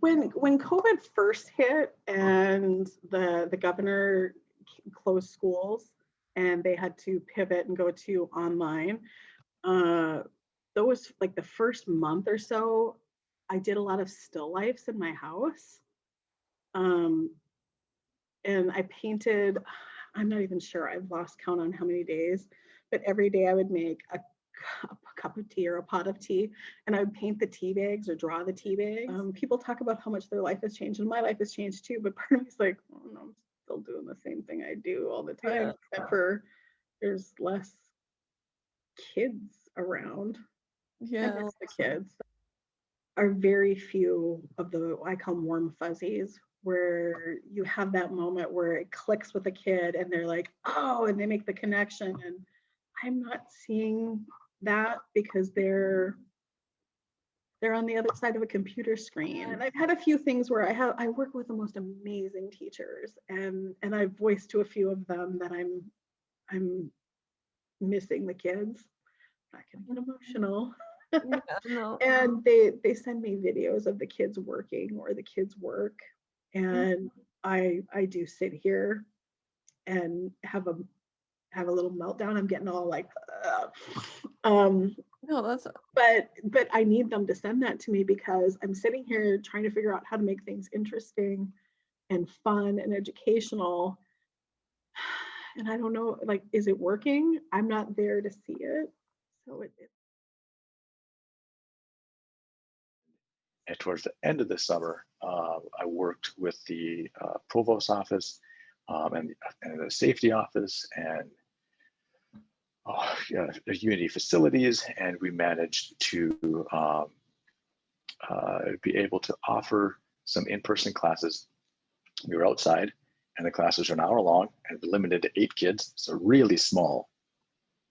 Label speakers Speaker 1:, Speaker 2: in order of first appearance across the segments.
Speaker 1: When COVID first hit and the governor closed schools and they had to pivot and go to online, uh, those like the first month or so, I did a lot of still lifes in my house. Um, and I painted, I'm not even sure, I've lost count on how many days, but every day I would make a cup of tea or a pot of tea, and I would paint the tea bags or draw the tea bags. People talk about how much their life has changed, and my life has changed too, but part of me is like, oh no, I'm still doing the same thing I do all the time, except for there's less kids around. I miss the kids. Are very few of the, I call them warm fuzzies, where you have that moment where it clicks with a kid and they're like, oh, and they make the connection. And I'm not seeing that because they're on the other side of a computer screen. And I've had a few things where I work with the most amazing teachers, and I've voiced to a few of them that I'm missing the kids. I'm not gonna get emotional.
Speaker 2: Yeah, no.
Speaker 1: And they send me videos of the kids working or the kids work, and I do sit here and have a little meltdown. I'm getting all like
Speaker 2: No, that's
Speaker 1: but I need them to send that to me because I'm sitting here trying to figure out how to make things interesting and fun and educational, and I don't know, like, is it working? I'm not there to see it. So it
Speaker 3: And towards the end of the summer, I worked with the provost office and the safety office and the Unity facilities, and we managed to be able to offer some in-person classes. We were outside, and the classes are an hour long and limited to 8 kids, so really small,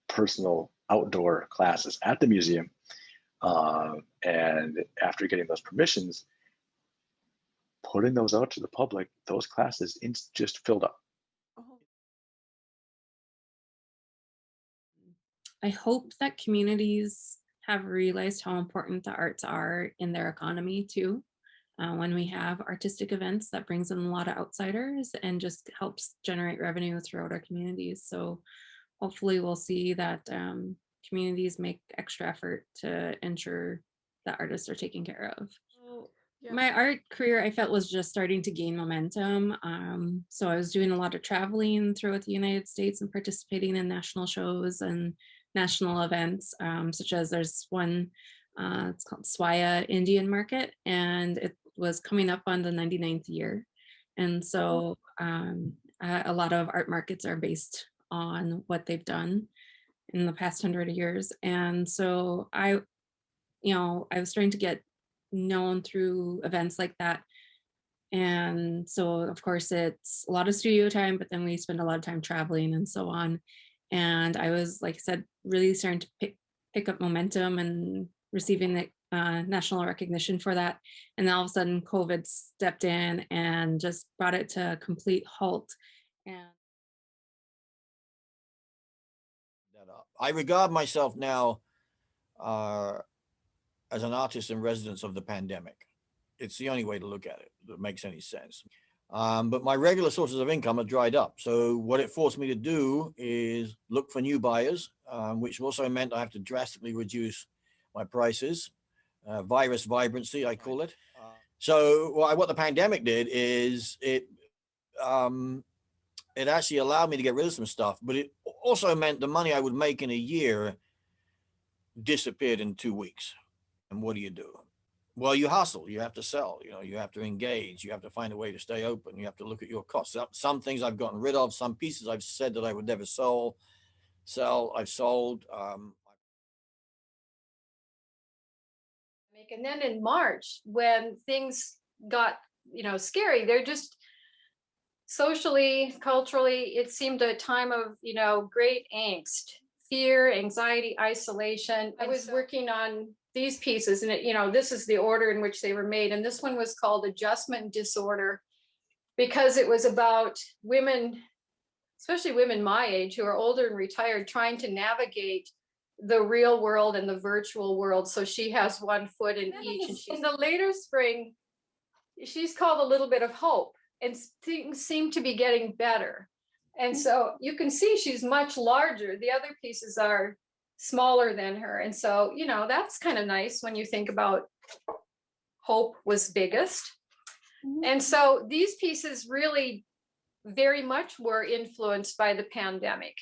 Speaker 3: personal outdoor classes at the museum. And after getting those permissions, putting those out to the public, those classes just filled up.
Speaker 4: I hope that communities have realized how important the arts are in their economy too. When we have artistic events, that brings in a lot of outsiders and just helps generate revenue throughout our communities. So hopefully we'll see that communities make extra effort to ensure that artists are taken care of. My art career, I felt, was just starting to gain momentum. So I was doing a lot of traveling throughout the United States and participating in national shows and national events, such as there's one, it's called Swaya Indian Market, and it was coming up on the 99th year. And so a lot of art markets are based on what they've done in the past 100 years. And so I was starting to get known through events like that. And so, of course, it's a lot of studio time, but then we spend a lot of time traveling and so on. And I was, like I said, really starting to pick up momentum and receiving the national recognition for that. And then all of a sudden, COVID stepped in and just brought it to a complete halt. And
Speaker 5: I regard myself now as an artist in residence of the pandemic. It's the only way to look at it that makes any sense. But my regular sources of income are dried up. So what it forced me to do is look for new buyers, which also meant I have to drastically reduce my prices. Virus vibrancy, I call it. So what the pandemic did is it actually allowed me to get rid of some stuff, but it also meant the money I would make in a year disappeared in 2 weeks. And what do? Well, you hustle, you have to sell, you have to engage, you have to find a way to stay open, you have to look at your costs. Some things I've gotten rid of, some pieces I've said that I would never sell, I've sold.
Speaker 6: And then in March, when things got, scary, they're just socially, culturally, it seemed a time of, great angst, fear, anxiety, isolation. I was working on these pieces, and this is the order in which they were made. And this one was called Adjustment Disorder, because it was about women, especially women my age who are older and retired, trying to navigate the real world and the virtual world. So she has one foot in each. And in the later spring, she's called A Little Bit of Hope, and things seem to be getting better. And so you can see she's much larger. The other pieces are smaller than her. And so, you know, that's kind of nice when you think about Hope was biggest. And so these pieces really very much were influenced by the pandemic.